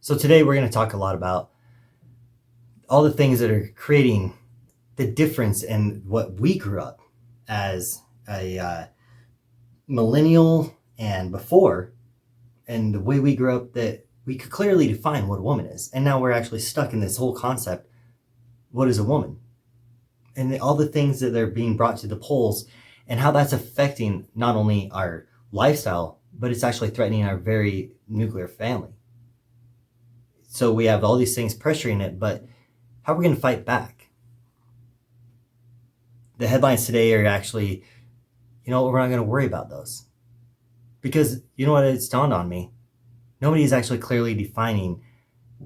So today we're going to talk a lot about all the things that are creating the difference in what we grew up as a millennial and before, and the way we grew up, that we could clearly define what a woman is. And now we're actually stuck in this whole concept. What is a woman? And all the things that are being brought to the polls and how that's affecting not only our lifestyle, but it's actually threatening our very nuclear family. So we have all these things pressuring it, but how are we going to fight back? The headlines today are actually, we're not going to worry about those. Because you know what, it's dawned on me. Nobody is actually clearly defining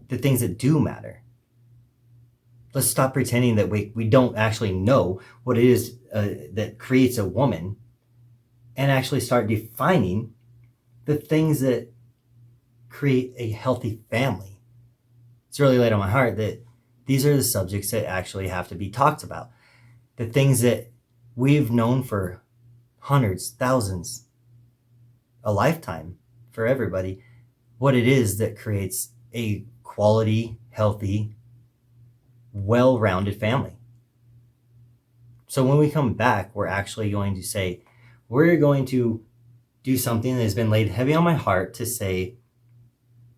the things that do matter. Let's stop pretending that we don't actually know what it is that creates a woman, and actually start defining the things that create a healthy family. It's really laid on my heart that these are the subjects that actually have to be talked about. The things that we've known for hundreds, thousands, a lifetime for everybody, what it is that creates a quality, healthy, well-rounded family. So when we come back, we're actually going to say, we're going to do something that has been laid heavy on my heart to say,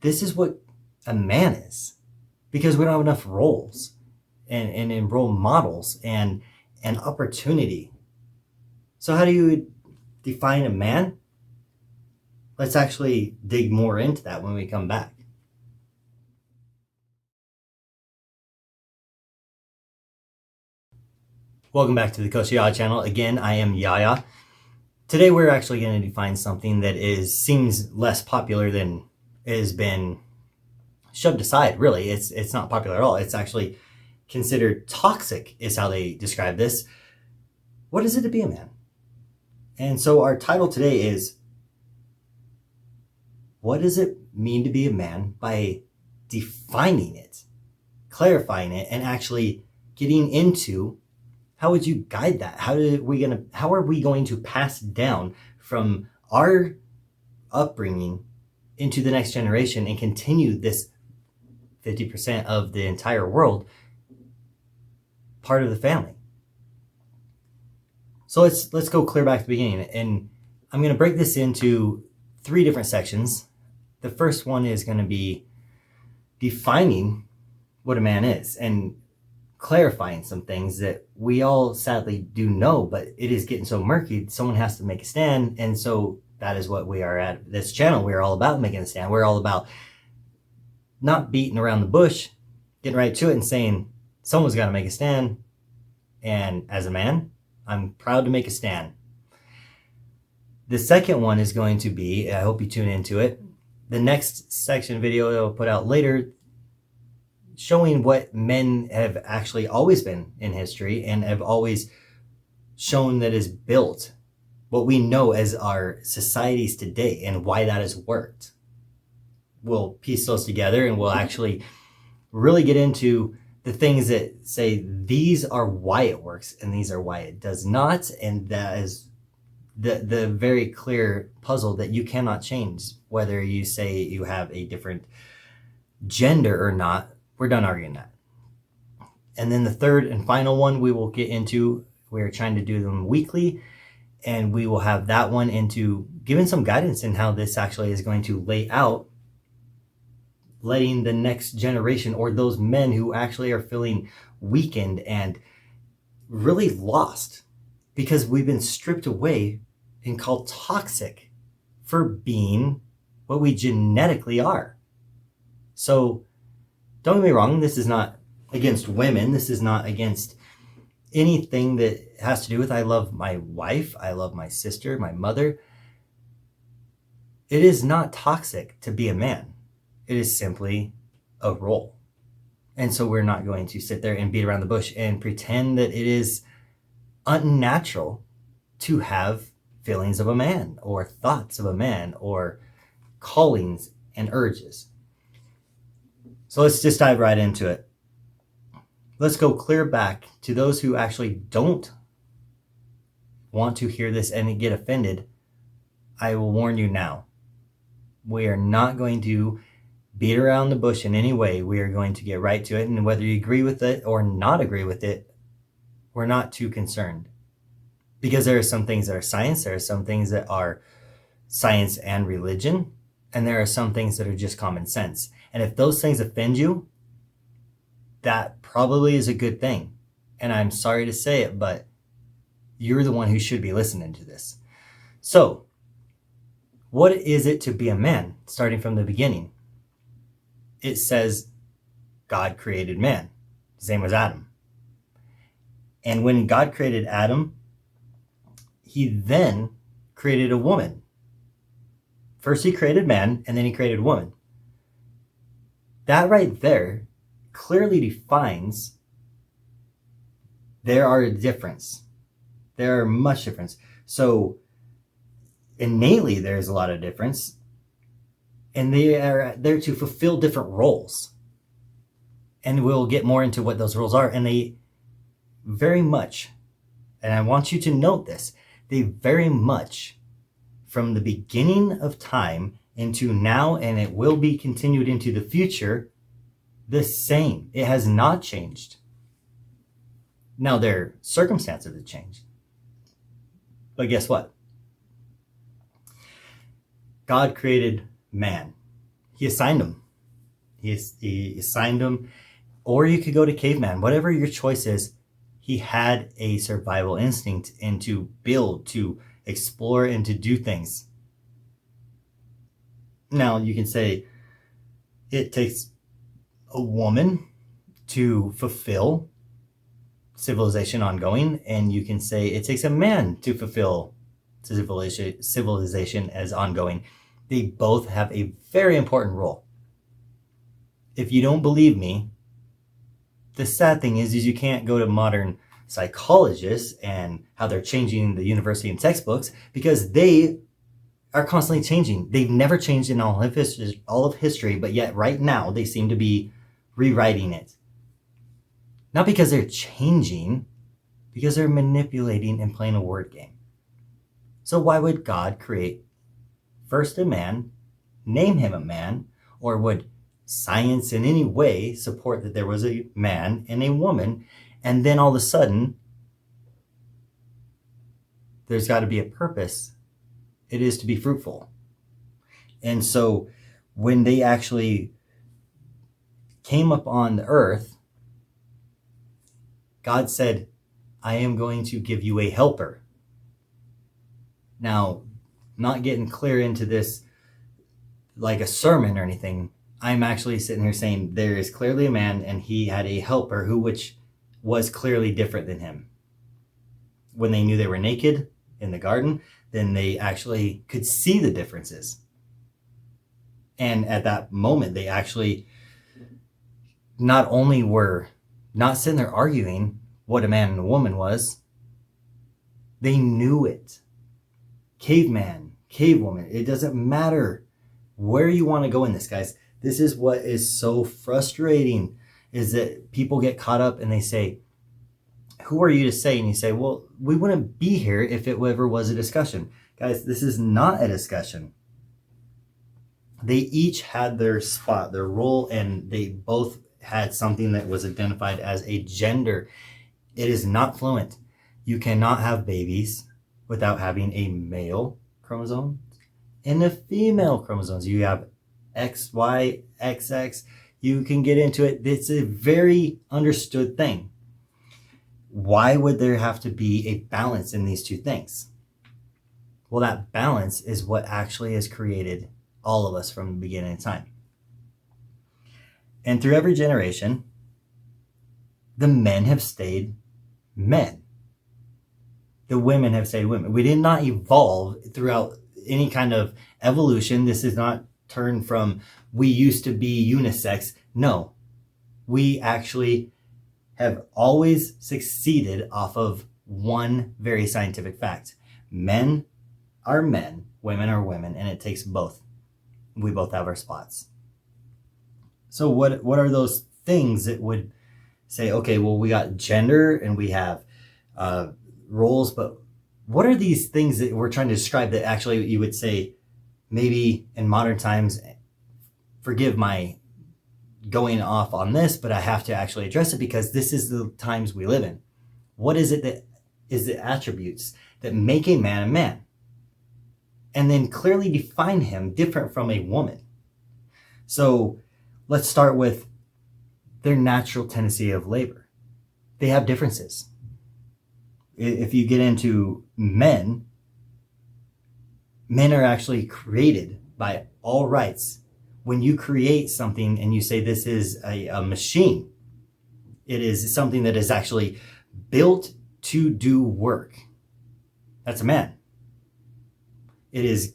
this is what a man is. Because we don't have enough roles and role models and opportunity. So how do you define a man? Let's actually dig more into that when we come back. Welcome back to the Coach YaYa channel. Again, I am YaYa. Today we're actually going to define something that seems less popular than has been shoved aside. Really, it's not popular at all. It's actually considered toxic, is how they describe this. What is it to be a man? And so our title today is, what does it mean to be a man, by defining it, clarifying it, and actually getting into how would you guide that? How are we going to pass down from our upbringing into the next generation and continue this 50% of the entire world part of the family? So let's go clear back to the beginning, and I'm going to break this into 3 different sections. The first one is going to be defining what a man is and clarifying some things that we all sadly do know, but it is getting so murky. Someone has to make a stand, and so that is what we are at this channel. We're all about making a stand. We're all about not beating around the bush, getting right to it and saying, someone's got to make a stand. And as a man, I'm proud to make a stand. The second one is going to be, I hope you tune into it, the next section video I'll put out later, showing what men have actually always been in history and have always shown that is built what we know as our societies today and why that has worked. We'll piece those together, and we'll actually really get into the things that say these are why it works and these are why it does not. And that is the very clear puzzle that you cannot change, whether you say you have a different gender or not. We're done arguing that. And then the third and final one we will get into, we're trying to do them weekly, and we will have that one into giving some guidance in how this actually is going to lay out, letting the next generation, or those men who actually are feeling weakened and really lost because we've been stripped away and called toxic for being what we genetically are. So don't get me wrong, this is not against women. This is not against anything that has to do with, I love my wife, I love my sister, my mother. It is not toxic to be a man. It is simply a role. And so we're not going to sit there and beat around the bush and pretend that it is unnatural to have feelings of a man or thoughts of a man or callings and urges. So let's just dive right into it. Let's go clear back to those who actually don't want to hear this and get offended. I will warn you now. We are not going to beat around the bush in any way, we are going to get right to it. And whether you agree with it or not agree with it, we're not too concerned. Because there are some things that are science, there are some things that are science and religion, and there are some things that are just common sense. And if those things offend you, that probably is a good thing. And I'm sorry to say it, but you're the one who should be listening to this. So, what is it to be a man, starting from the beginning? It says God created man. Same as Adam. And when God created Adam, he then created a woman. First he created man, and then he created woman. That right there clearly defines there are a difference. There are much difference. So innately there's a lot of difference. And they are there to fulfill different roles. And we'll get more into what those roles are. And they very much, and I want you to note this, they very much, from the beginning of time into now, and it will be continued into the future, the same. It has not changed. Now, their circumstances have changed. But guess what? God created man. He assigned him. He assigned him, or you could go to caveman. Whatever your choice is, he had a survival instinct and to build, to explore, and to do things. Now, you can say it takes a woman to fulfill civilization ongoing, and you can say it takes a man to fulfill civilization as ongoing. They both have a very important role. If you don't believe me, the sad thing is you can't go to modern psychologists and how they're changing the university and textbooks, because they are constantly changing. They've never changed in all of history, but yet right now they seem to be rewriting it. Not because they're changing, because they're manipulating and playing a word game. So why would God create first a man, name him a man, or would science in any way support that there was a man and a woman, and then all of a sudden there's got to be a purpose? It is to be fruitful. And so when they actually came up on the earth, God said, I am going to give you a helper. Now, not getting clear into this like a sermon or anything, I'm actually sitting here saying there is clearly a man, and he had a helper which was clearly different than him. When they knew they were naked in the garden, then they actually could see the differences. And at that moment, they actually not only were not sitting there arguing what a man and a woman was, they knew it. Caveman, cavewoman, it doesn't matter where you want to go in this, guys. This is what is so frustrating, is that people get caught up and they say, who are you to say? And you say, well, we wouldn't be here if it ever was a discussion. Guys, this is not a discussion. They each had their spot, their role, and they both had something that was identified as a gender. It is not fluent. You cannot have babies without having a male chromosome and a female chromosomes. You have X, Y, XX. You can get into it. It's a very understood thing. Why would there have to be a balance in these two things? Well, that balance is what actually has created all of us from the beginning of time. And through every generation, the men have stayed men. The women have stayed women. We did not evolve throughout any kind of evolution. This is not turned from we used to be unisex. No, we actually have always succeeded off of one very scientific fact. Men are men, women are women, and it takes both. We both have our spots. So what are those things that would say, okay, well, we got gender and we have roles, but what are these things that we're trying to describe that actually you would say maybe in modern times forgive my going off on this, but I have to actually address it because this is the times we live in. What is it that is the attributes that make a man a man? And then clearly define him different from a woman. So let's start with their natural tendency of labor. They have differences. If you get into men are actually created by all rights. When you create something and you say this is a machine, it is something that is actually built to do work. That's a man. It is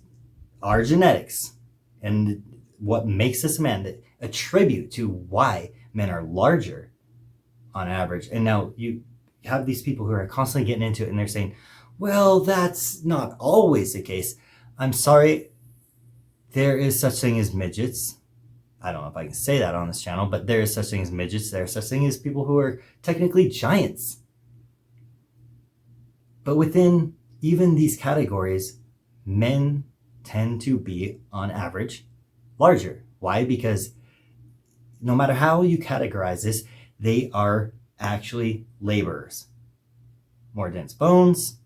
our genetics and what makes us a man that attribute to why men are larger on average. And now you have these people who are constantly getting into it and they're saying, well, that's not always the case. I'm sorry, there is such thing as midgets. I don't know if I can say that on this channel, but there is such thing as midgets. There is such thing as people who are technically giants. But within even these categories, men tend to be, on average, larger. Why? Because no matter how you categorize this, they are actually laborers. More dense bones.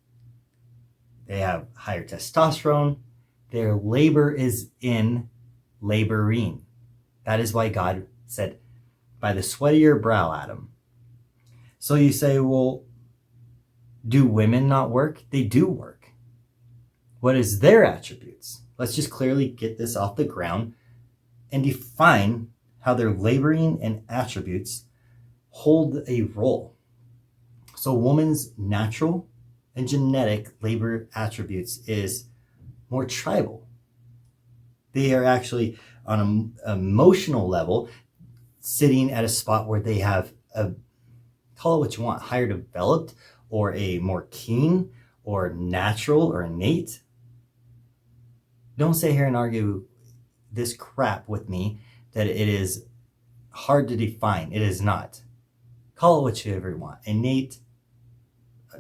They have higher testosterone. Their labor is in laboring. That is why God said, by the sweat of your brow, Adam. So you say, well, do women not work? They do work. What is their attributes? Let's just clearly get this off the ground and define how their laboring and attributes hold a role. So woman's natural and genetic labor attributes is more tribal. They are actually on an emotional level sitting at a spot where they have a, call it what you want, higher developed or a more keen or natural or innate. Don't sit here and argue this crap with me that it is hard to define. It is not. Call it whichever you want. Innate,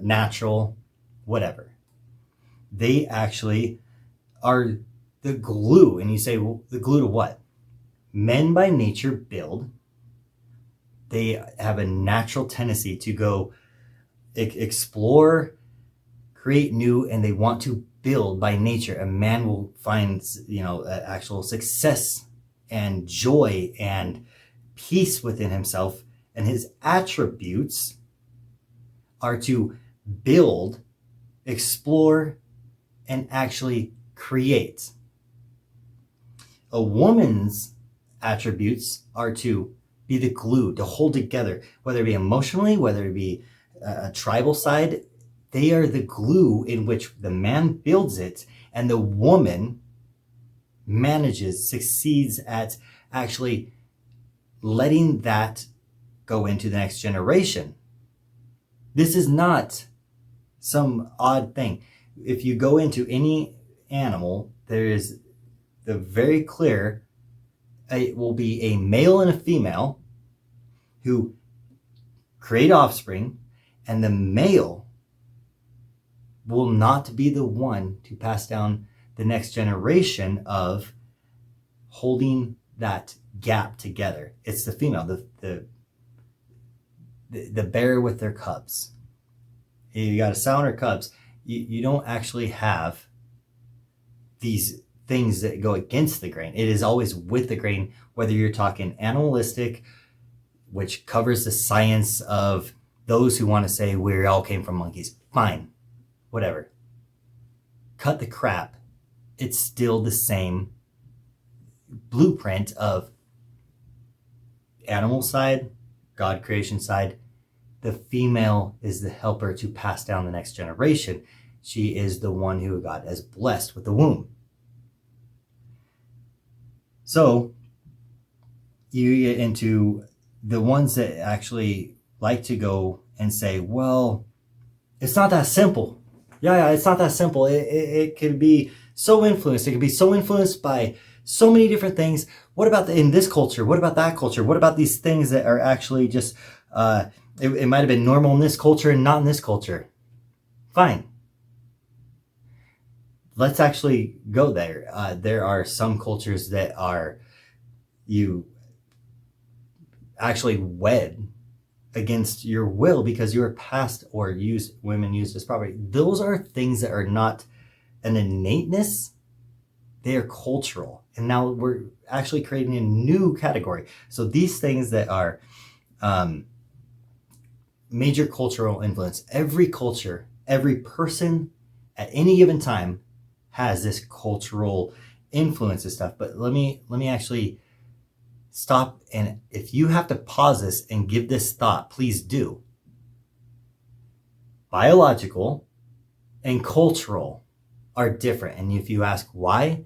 natural, whatever. They actually are the glue. And you say, well, the glue to what? Men by nature build. They have a natural tendency to go explore, create new, and they want to build by nature. A man will find, actual success and joy and peace within himself. And his attributes are to build, explore, and actually create. A woman's attributes are to be the glue, to hold together, whether it be emotionally, whether it be a tribal side. They are the glue in which the man builds it and the woman manages, succeeds at actually letting that go into the next generation. This is not some odd thing. If you go into any animal, there is the very clear, it will be a male and a female who create offspring, and the male will not be the one to pass down the next generation of holding that gap together. It's the female, the bear with their cubs. You got a sow and her cubs. You don't actually have these things that go against the grain. It is always with the grain, whether you're talking animalistic, which covers the science of those who want to say we all came from monkeys. Fine, whatever. Cut the crap. It's still the same blueprint of animal side, God creation side. The female is the helper to pass down the next generation. She is the one who God has blessed with the womb. So you get into the ones that actually like to go and say, well, it's not that simple. Yeah, it's not that simple. It can be so influenced. It can be so influenced by so many different things. What about in this culture? What about that culture? What about these things that are actually just, it might have been normal in this culture and not in this culture? Fine. Let's actually go there. There are some cultures that are you actually wed against your will because you were passed or used, women used as property. Those are things that are not an innateness, they are cultural. And now we're actually creating a new category. So these things that are major cultural influence, every culture, every person at any given time has this cultural influence and stuff. But let me actually stop, and if you have to pause this and give this thought, please do. Biological and cultural are different. And if you ask why,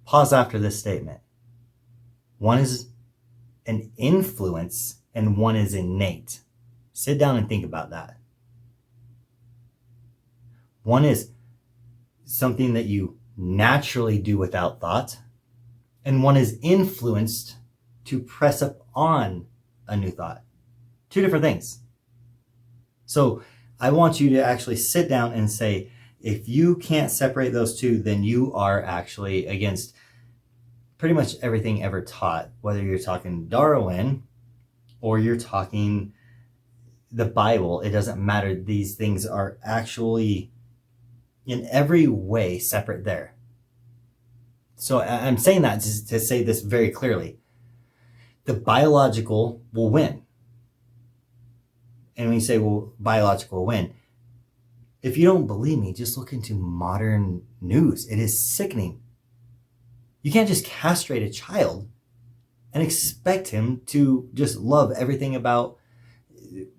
pause after this statement. One is an influence and one is innate. Sit down and think about that. One is something that you naturally do without thought, and one is influenced to press up on a new thought. Two different things. So I want you to actually sit down and say, if you can't separate those two, then you are actually against pretty much everything ever taught, whether you're talking Darwin or you're talking the Bible. It doesn't matter. These things are actually in every way separate there. So I'm saying that to say this very clearly. The biological will win. And when you say, well, biological will win, if you don't believe me, just look into modern news. It is sickening. You can't just castrate a child and expect him to just love everything about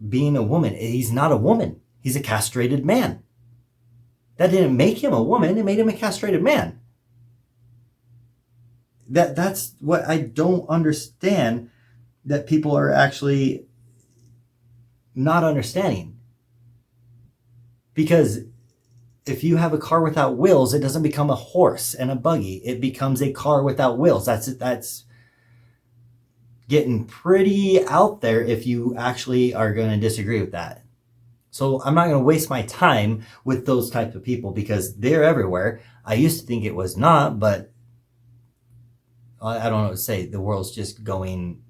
being a woman. He's not a woman. He's a castrated man. That didn't make him a woman. It made him a castrated man. That's what I don't understand, that people are actually not understanding. Because if you have a car without wheels, it doesn't become a horse and a buggy. It becomes a car without wheels. That's getting pretty out there if you actually are going to disagree with that. So I'm not going to waste my time with those types of people because they're everywhere. I used to think it was not, but I don't know what to say. The world's just going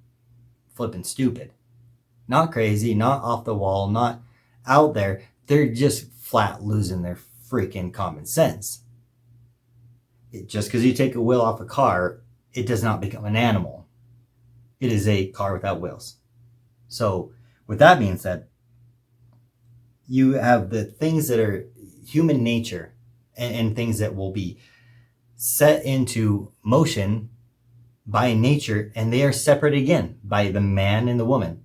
flipping stupid. Not crazy, not off the wall, not out there. They're just flat losing their freaking common sense. Just because you take a wheel off a car, it does not become an animal. It is a car without wheels. So with that being said, you have the things that are human nature and things that will be set into motion by nature, and they are separate again by the man and the woman.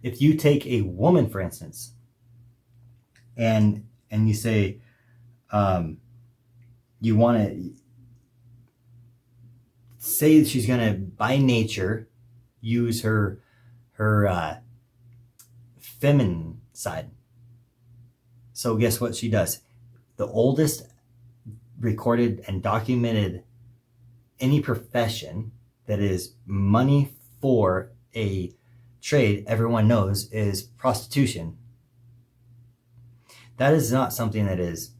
If you take a woman, for instance, and you say you want to say she's going to, by nature, use her feminine side. So guess what she does? The oldest recorded and documented any profession that is money for a trade everyone knows is prostitution. That is not something that is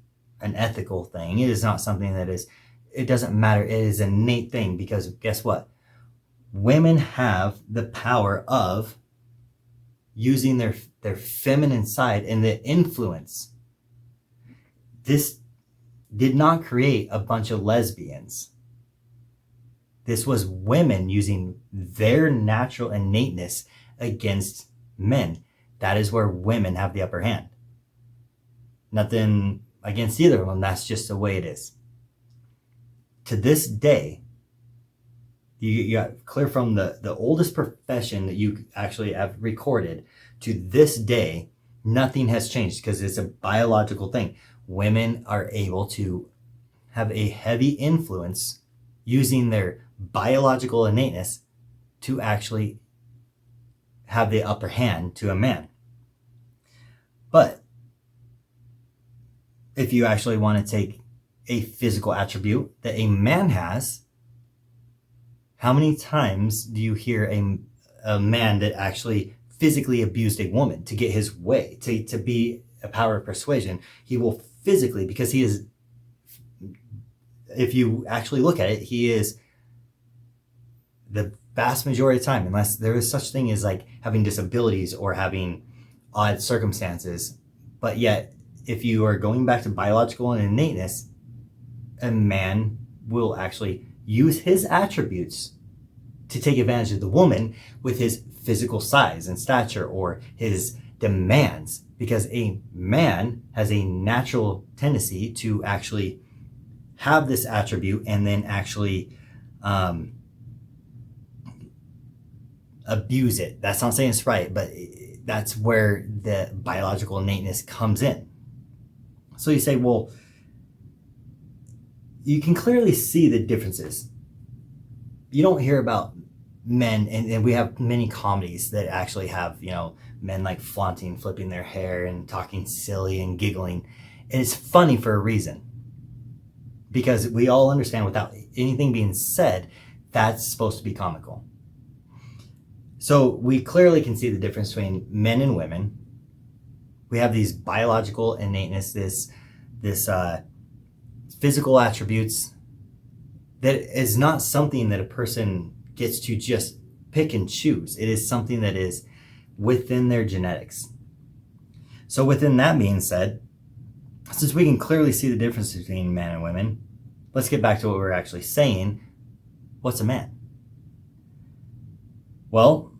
an ethical thing. It is not something that is, it doesn't matter. It is an innate thing because guess what? Women have the power of using their feminine side and the influence. This did not create a bunch of lesbians. This was women using their natural innateness against men. That is where women have the upper hand. Nothing against either of them. That's just the way it is. To this day, you got clear from the oldest profession that you actually have recorded to this day, nothing has changed because it's a biological thing. Women are able to have a heavy influence using their biological innateness to actually have the upper hand to a man. But if you actually want to take a physical attribute that a man has, how many times do you hear a man that actually physically abused a woman to get his way, to be a power of persuasion? He will physically, because he is, if you actually look at it, he is the vast majority of the time, unless there is such thing as like having disabilities or having odd circumstances. But yet, if you are going back to biological and innateness, a man will actually use his attributes to take advantage of the woman with his physical size and stature or his demands, because a man has a natural tendency to actually have this attribute and then actually abuse it. That's not saying it's right, but that's where the biological innateness comes in. So you say, well, you can clearly see the differences. You don't hear about men, and we have many comedies that actually have, men like flaunting, flipping their hair and talking silly and giggling. And it's funny for a reason, because we all understand without anything being said, that's supposed to be comical. So we clearly can see the difference between men and women. We have these biological innateness, this physical attributes that is not something that a person gets to just pick and choose. It is something that is within their genetics. So within that being said, since we can clearly see the difference between men and women, let's get back to what we're actually saying. What's a man? Well,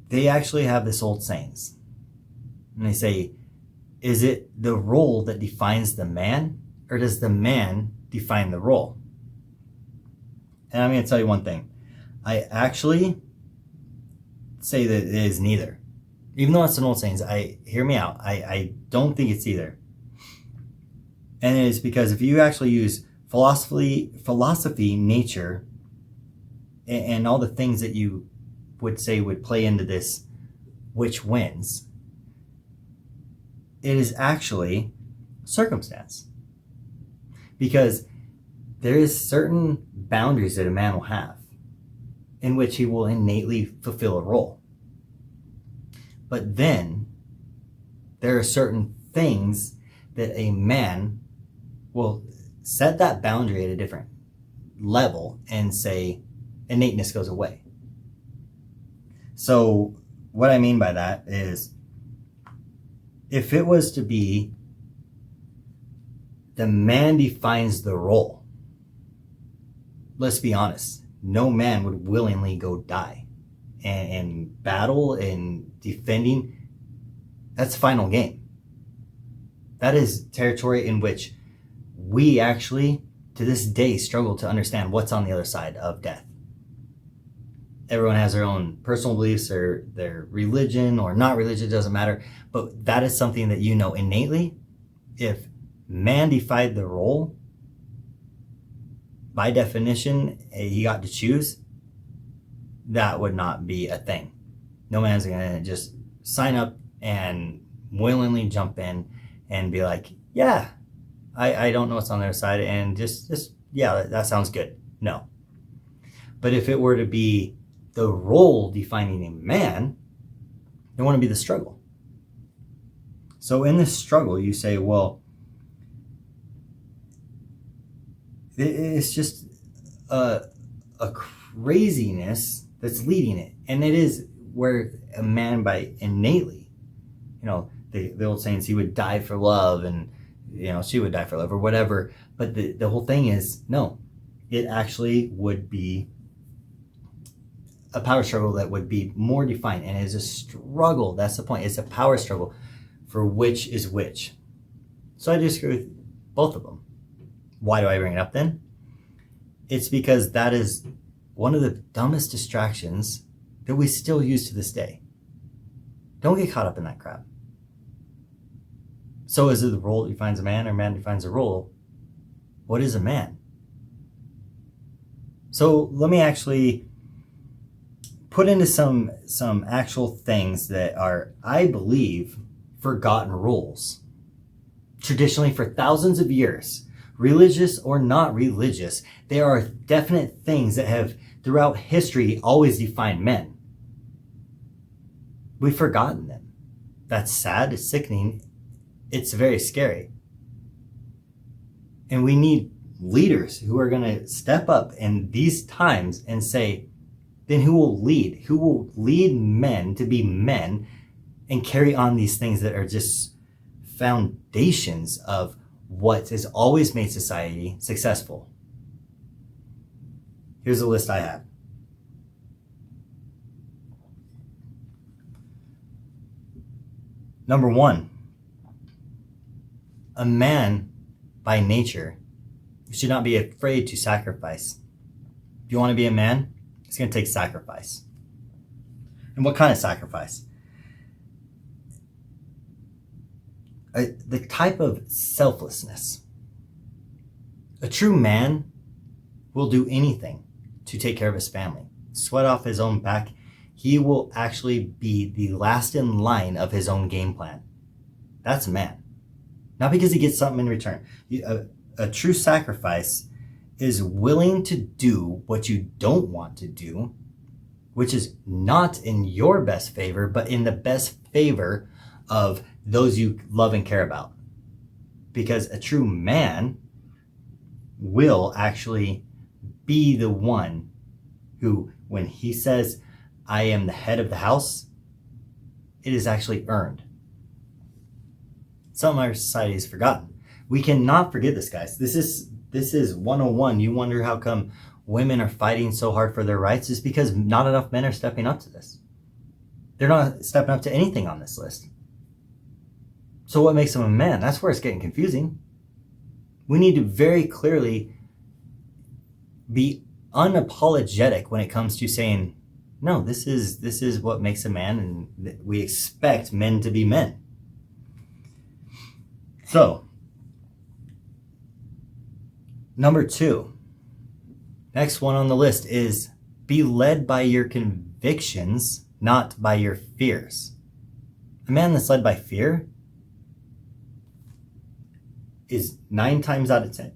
they actually have this old sayings. And they say, is it the role that defines the man, or does the man define the role? And I'm going to tell you one thing. I actually say that it is neither. Even though it's an old saying, hear me out. I don't think it's either. And it is because if you actually use philosophy, nature, and all the things that you would say would play into this, which wins, it is actually circumstance. Because there is certain boundaries that a man will have in which he will innately fulfill a role. But then there are certain things that a man will set that boundary at a different level and say innateness goes away. So what I mean by that is, if it was to be the man defines the role, let's be honest, no man would willingly go die. And battle and defending, that's final game. That is territory in which we actually, to this day, struggle to understand what's on the other side of death. Everyone has their own personal beliefs, or their religion or not religion, doesn't matter. But that is something that you know innately. If man defined the role, by definition, he got to choose, that would not be a thing. No man's going to just sign up and willingly jump in and be like, yeah, I don't know what's on their side, and just yeah, that sounds good. No. But if it were to be the role defining a man, there want to be the struggle. So in this struggle, you say, well, it's just a craziness that's leading it. And it is where a man, by innately, the old sayings, he would die for love, and she would die for love, or whatever. But the whole thing is, no, it actually would be a power struggle that would be more defined, and it is a struggle. That's the point. It's a power struggle for which is which. So I disagree with both of them. Why do I bring it up then? It's because that is one of the dumbest distractions that we still use to this day. Don't get caught up in that crap. So is it the role that defines a man, or man defines a role? What is a man? So let me actually put into some actual things that are, I believe, forgotten rules. Traditionally, for thousands of years, religious or not religious, there are definite things that have, throughout history, always defined men. We've forgotten them. That's sad, it's sickening, it's very scary. And we need leaders who are going to step up in these times and say, then who will lead? Who will lead men to be men and carry on these things that are just foundations of what has always made society successful? Here's a list I have. Number 1, a man by nature should not be afraid to sacrifice. If you want to be a man, it's going to take sacrifice. And what kind of sacrifice? The type of selflessness. A true man will do anything to take care of his family, sweat off his own back. He will actually be the last in line of his own game plan. That's a man. Not because he gets something in return. A true sacrifice is willing to do what you don't want to do, which is not in your best favor, but in the best favor of those you love and care about. Because a true man will actually be the one who, when he says, I am the head of the house, it is actually earned. Some of our society has forgotten. We cannot forget this, guys. This is 101. You wonder how come women are fighting so hard for their rights? It's because not enough men are stepping up to this. They're not stepping up to anything on this list. So what makes them a man? That's where it's getting confusing. We need to very clearly be unapologetic when it comes to saying, no, this is what makes a man, and we expect men to be men. So, number 2, next one on the list is be led by your convictions, not by your fears. A man that's led by fear is 9 times out of 10,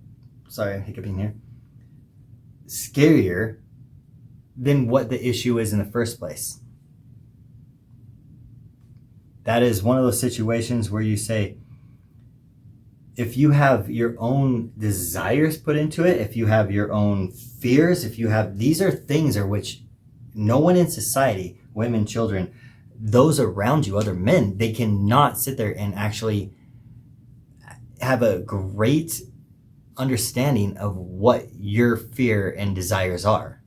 sorry, I'm hiccuping here, scarier than what the issue is in the first place. That is one of those situations where you say, if you have your own desires put into it, if you have your own fears, these are things are which no one in society, women, children, those around you, other men, they cannot sit there and actually have a great understanding of what your fear and desires are.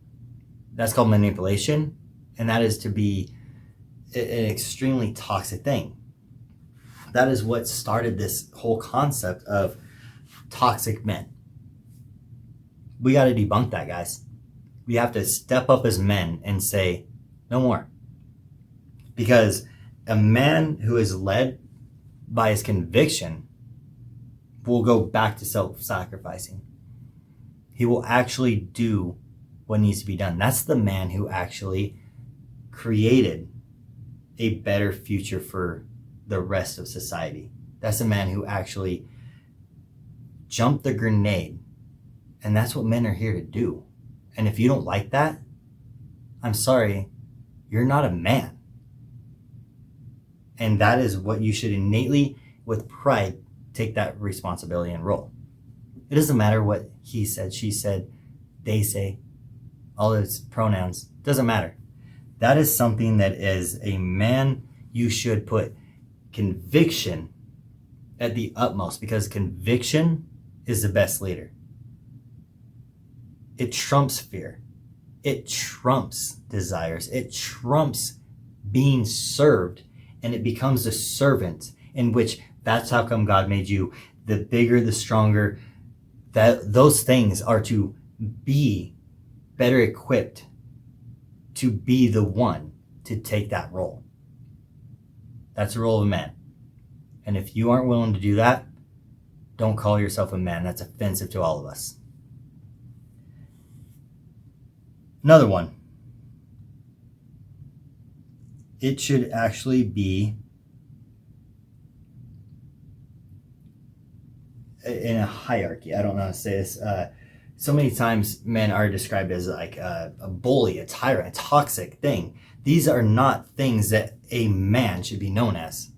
That's called manipulation, and that is to be an extremely toxic thing. That is what started this whole concept of toxic men. We got to debunk that, guys. We have to step up as men and say, no more. Because a man who is led by his conviction will go back to self-sacrificing. He will actually do what needs to be done. That's the man who actually created a better future for the rest of society. That's a man who actually jumped the grenade. And that's what men are here to do. And if you don't like that, I'm sorry, you're not a man. And that is what you should innately, with pride, take that responsibility and role. It doesn't matter what he said, she said, they say, all those pronouns, doesn't matter. That is something that is a man, you should put conviction at the utmost, because conviction is the best leader. It trumps fear. It trumps desires. It trumps being served, and it becomes a servant, in which that's how come God made you. The bigger, the stronger, that those things are to be better equipped to be the one to take that role. That's the role of a man. And if you aren't willing to do that, don't call yourself a man. That's offensive to all of us. Another one. It should actually be in a hierarchy. I don't know how to say this. So many times men are described as like a bully, a tyrant, a toxic thing. These are not things that a man should be known as.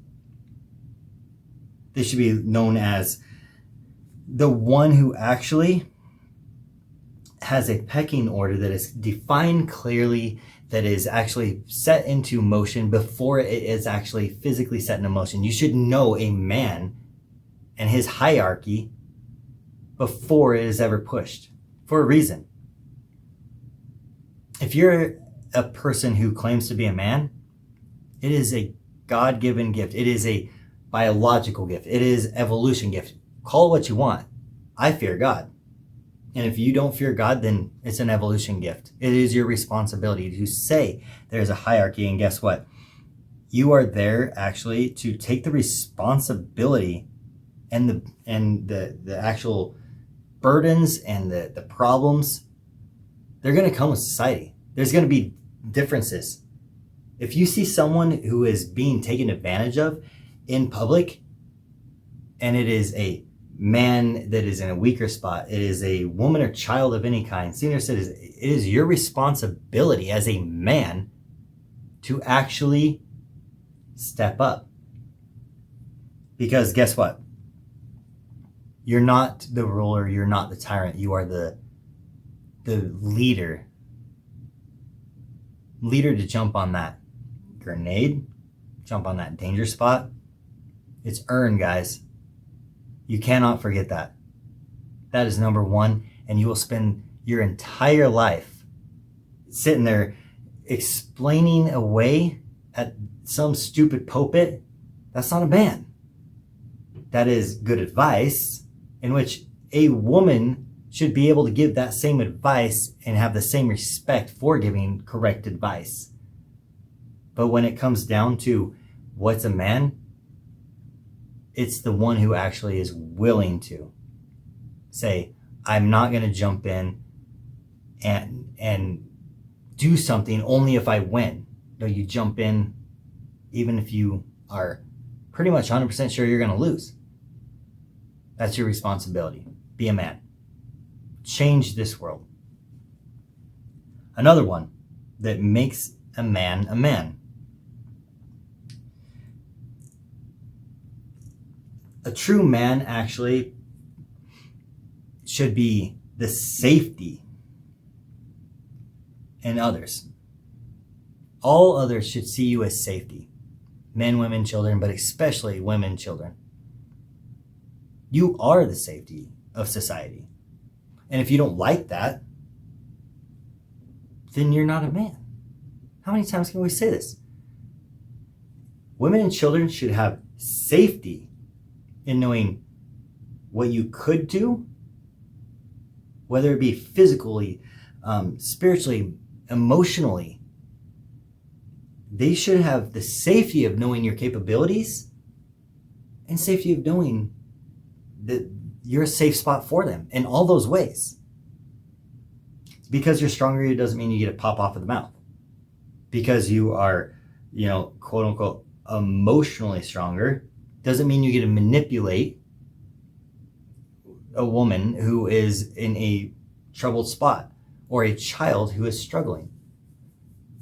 They should be known as the one who actually has a pecking order that is defined clearly, that is actually set into motion before it is actually physically set into motion. You should know a man and his hierarchy before it is ever pushed, for a reason. If you're a person who claims to be a man, it is a God-given gift. It is a biological gift. It is evolution gift. Call it what you want. I fear God. And if you don't fear God, then it's an evolution gift. It is your responsibility to say there's a hierarchy. And guess what? You are there actually to take the responsibility and the actual burdens and the problems. They're going to come with society. There's going to be differences. If you see someone who is being taken advantage of in public, and it is a man that is in a weaker spot, it is a woman or child of any kind, senior citizen, it is your responsibility as a man to actually step up. Because guess what? You're not the ruler, you're not the tyrant, you are the leader. Leader to jump on that grenade, jump on that danger spot. It's earned, guys. You cannot forget that. That is number one, and you will spend your entire life sitting there explaining away at some stupid pulpit. That's not a man. That is good advice, in which a woman should be able to give that same advice and have the same respect for giving correct advice. But when it comes down to what's a man, it's the one who actually is willing to say, I'm not going to jump in and do something only if I win. No, you jump in even if you are pretty much 100% sure you're going to lose. That's your responsibility. Be a man. Change this world. Another one that makes a man a man. A true man actually should be the safety in others. All others should see you as safety. Men, women, children, but especially women, children. You are the safety of society. And if you don't like that, then you're not a man. How many times can we say this? Women and children should have safety in knowing what you could do, whether it be physically, spiritually, emotionally. They should have the safety of knowing your capabilities and safety of knowing that you're a safe spot for them in all those ways. Because you're stronger, it doesn't mean you get a pop off of the mouth. Because you are, quote unquote, emotionally stronger, doesn't mean you get to manipulate a woman who is in a troubled spot or a child who is struggling.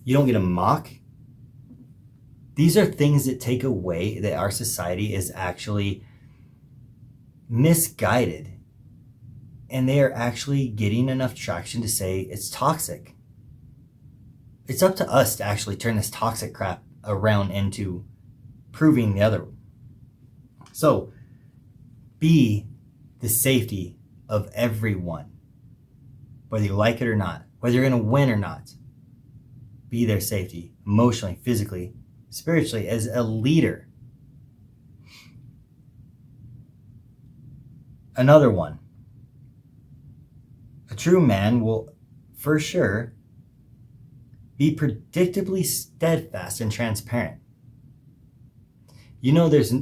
You don't get to mock. These are things that take away that our society is actually misguided, and they are actually getting enough traction to say it's toxic. It's up to us to actually turn this toxic crap around into proving the other. So be the safety of everyone, whether you like it or not, whether you're going to win or not. Be their safety, emotionally, physically, spiritually, as a leader. Another one. A true man will, for sure, be predictably steadfast and transparent. There's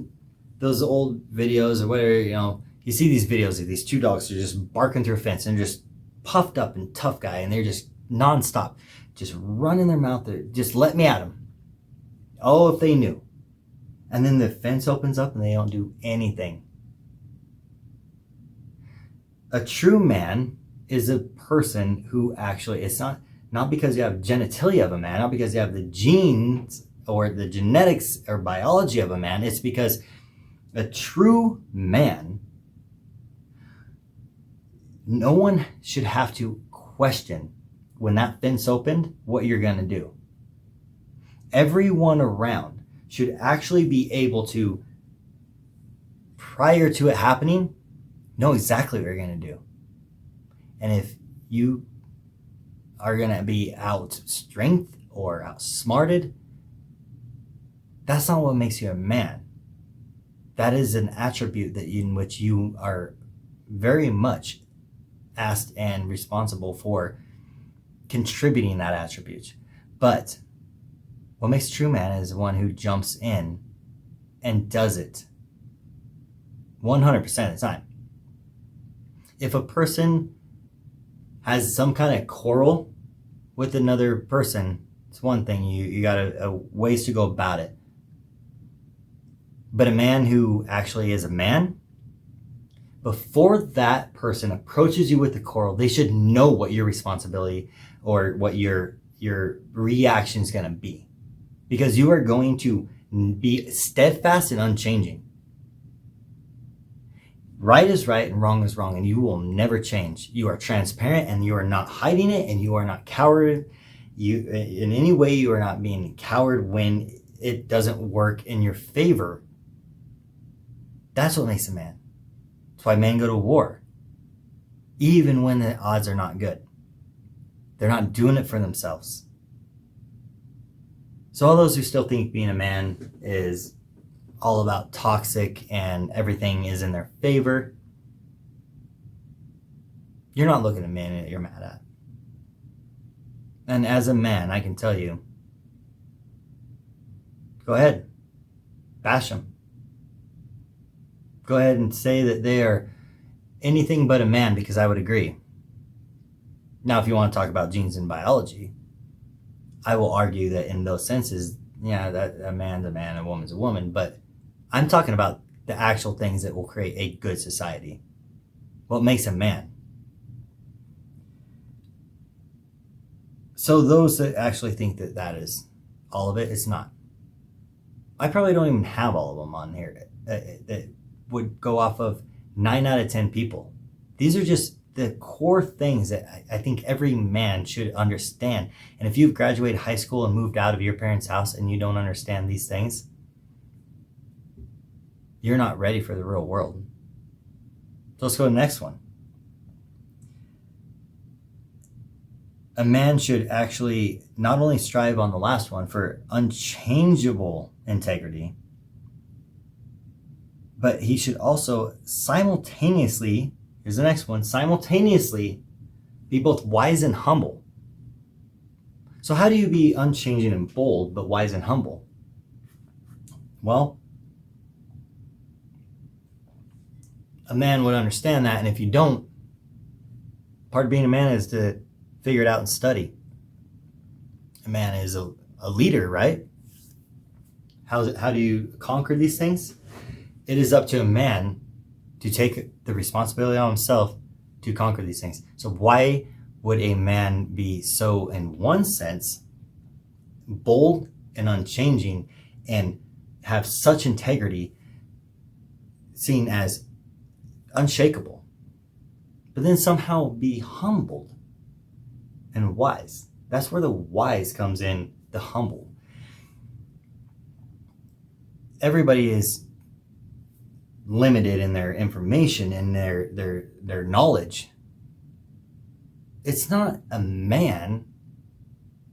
those old videos or whatever, you see these videos of these two dogs who are just barking through a fence and just puffed up and tough guy, and they're just nonstop, just running their mouth, just let me at them. Oh, if they knew. And then the fence opens up and they don't do anything. A true man is a person who actually, it's not because you have genitalia of a man, not because you have the genes or the genetics or biology of a man. It's because a true man, no one should have to question when that fence opened what you're going to do. Everyone around should actually be able to, prior to it happening, know exactly what you're going to do. And if you are going to be out strength or outsmarted, that's not what makes you a man. That is an attribute that in which you are very much asked and responsible for contributing that attribute. But what makes a true man is the one who jumps in and does it 100% of the time. If a person has some kind of quarrel with another person, it's one thing. You got a ways to go about it. But a man who actually is a man, before that person approaches you with a quarrel, they should know what your responsibility or what your reaction is going to be. Because you are going to be steadfast and unchanging. Right is right and wrong is wrong, and you will never change. You are transparent and you are not hiding it, and you are not coward. You, in any way, you are not being a coward when it doesn't work in your favor. That's what makes a man. That's why men go to war. Even when the odds are not good. They're not doing it for themselves. So all those who still think being a man is all about toxic and everything is in their favor, you're not looking at men that you're mad at. And as a man, I can tell you, go ahead, bash them. Go ahead and say that they are anything but a man, because I would agree. Now, if you want to talk about genes and biology, I will argue that in those senses, yeah, that a man's a man, a woman's a woman, but I'm talking about the actual things that will create a good society. What makes a man? So those that actually think that that is all of it, it's not. I probably don't even have all of them on here that would go off of 9 out of 10 people. These are just the core things that I think every man should understand. And if you've graduated high school and moved out of your parents' house and you don't understand these things, you're not ready for the real world. So let's go to the next one. A man should actually not only strive on the last one for unchangeable integrity, but he should also simultaneously, here's the next one, simultaneously be both wise and humble. So how do you be unchanging and bold, but wise and humble? Well, a man would understand that, and if you don't, part of being a man is to figure it out and study. A man is a leader, right? How do you conquer these things? It is up to a man to take the responsibility on himself to conquer these things. So why would a man be so, in one sense, bold and unchanging and have such integrity, seen as unshakable, but then somehow be humbled and wise? That's where the wise comes in, the humble. Everybody is limited in their information and their knowledge. It's not a man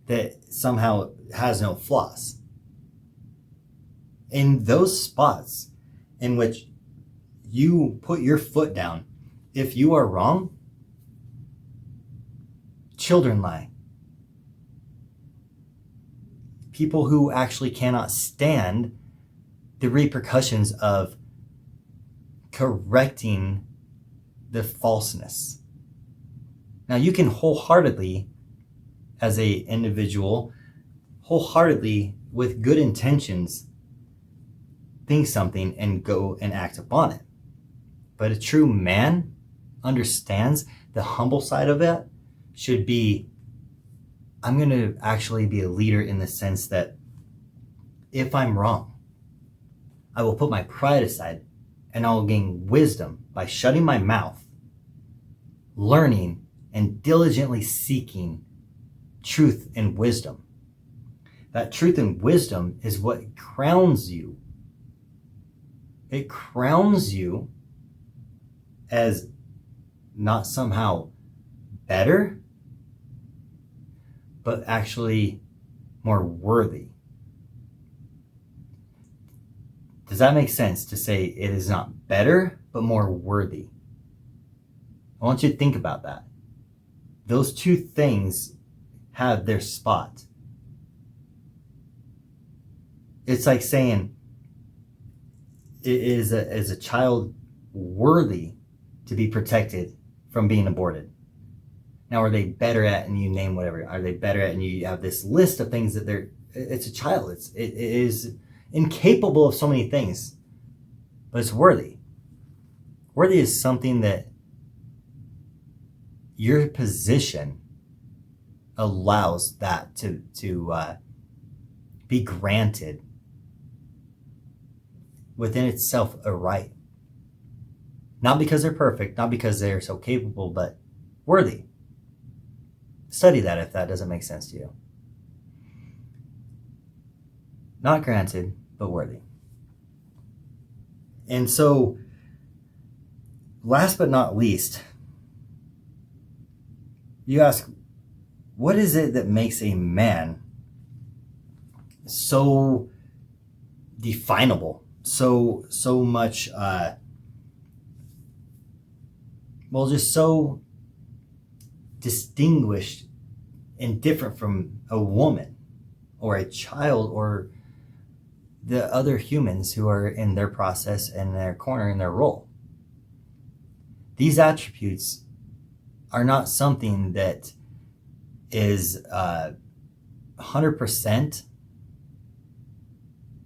that somehow has no flaws. In those spots in which you put your foot down, if you are wrong, children lie. People who actually cannot stand the repercussions of correcting the falseness. Now, you can wholeheartedly, as an individual, wholeheartedly, with good intentions, think something and go and act upon it. But a true man understands the humble side of it should be, I'm going to actually be a leader in the sense that if I'm wrong, I will put my pride aside and I will gain wisdom by shutting my mouth, learning, and diligently seeking truth and wisdom. That truth and wisdom is what crowns you. It crowns you as not somehow better, but actually more worthy. Does that make sense to say it is not better, but more worthy? I want you to think about that. Those two things have their spot. It's like saying, is a child worthy to be protected from being aborted? Now, are they better at, and you name whatever, are they better at, and you have this list of things that it's a child. It is incapable of so many things, but it's worthy. Worthy is something that your position allows that to be granted within itself a right. Not because they're perfect, not because they're so capable, but worthy. Study that if that doesn't make sense to you. Not granted, but worthy. And so, last but not least, you ask, what is it that makes a man so definable, so much, just so distinguished and different from a woman or a child or the other humans who are in their process and their corner in their role? These attributes are not something that is 100%,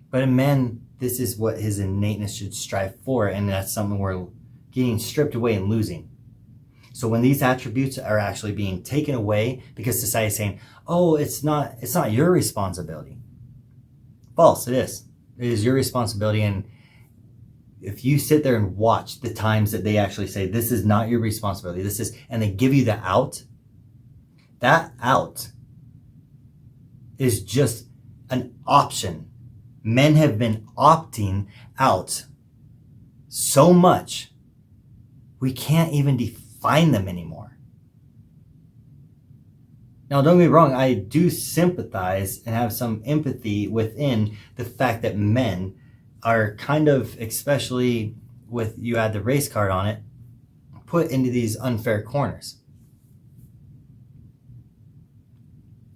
but in man, this is what his innateness should strive for, and that's something we're getting stripped away and losing. So when these attributes are actually being taken away because society is saying, oh, it's not your responsibility. False, it is. It is your responsibility. And if you sit there and watch the times that they actually say, this is not your responsibility, and they give you the out, that out is just an option. Men have been opting out so much, we can't even define them anymore. Now, don't get me wrong, I do sympathize and have some empathy within the fact that men are kind of, especially with, you add the race card on it, put into these unfair corners.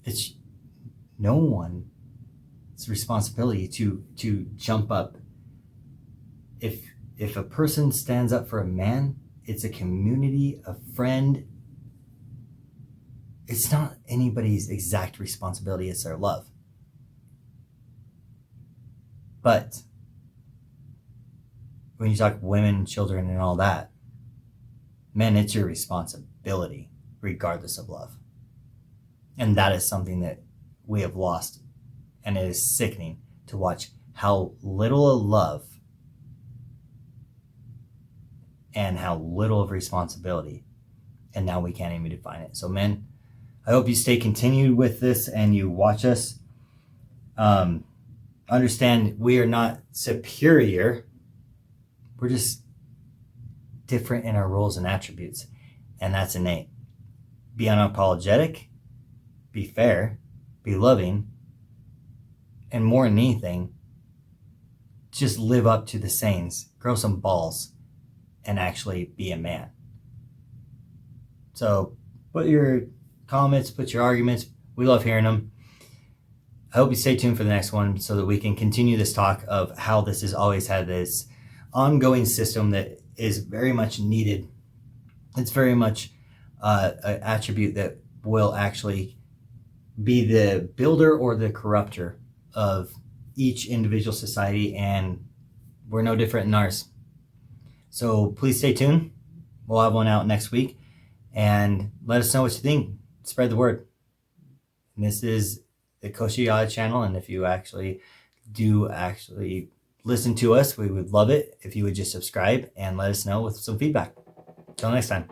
It's no one's responsibility to jump up. If a person stands up for a man, it's a community, a friend. It's not anybody's exact responsibility, it's their love. But when you talk women, children, and all that, men, it's your responsibility, regardless of love. And that is something that we have lost. And it is sickening to watch how little of love and how little of responsibility. And now we can't even define it. So men, I hope you stay continued with this and you watch us. Understand we are not superior. We're just different in our roles and attributes. And that's innate. Be unapologetic. Be fair. Be loving. And more than anything, just live up to the sayings. Grow some balls. And actually be a man. So put your comments, put your arguments. We love hearing them. I hope you stay tuned for the next one so that we can continue this talk of how this has always had this ongoing system that is very much needed. It's very much an attribute that will actually be the builder or the corrupter of each individual society, and we're no different in ours. So please stay tuned. We'll have one out next week, and let us know what you think. Spread the word. And this is the YaYa channel, and if you actually listen to us, we would love it if you would just subscribe and let us know with some feedback. Till next time.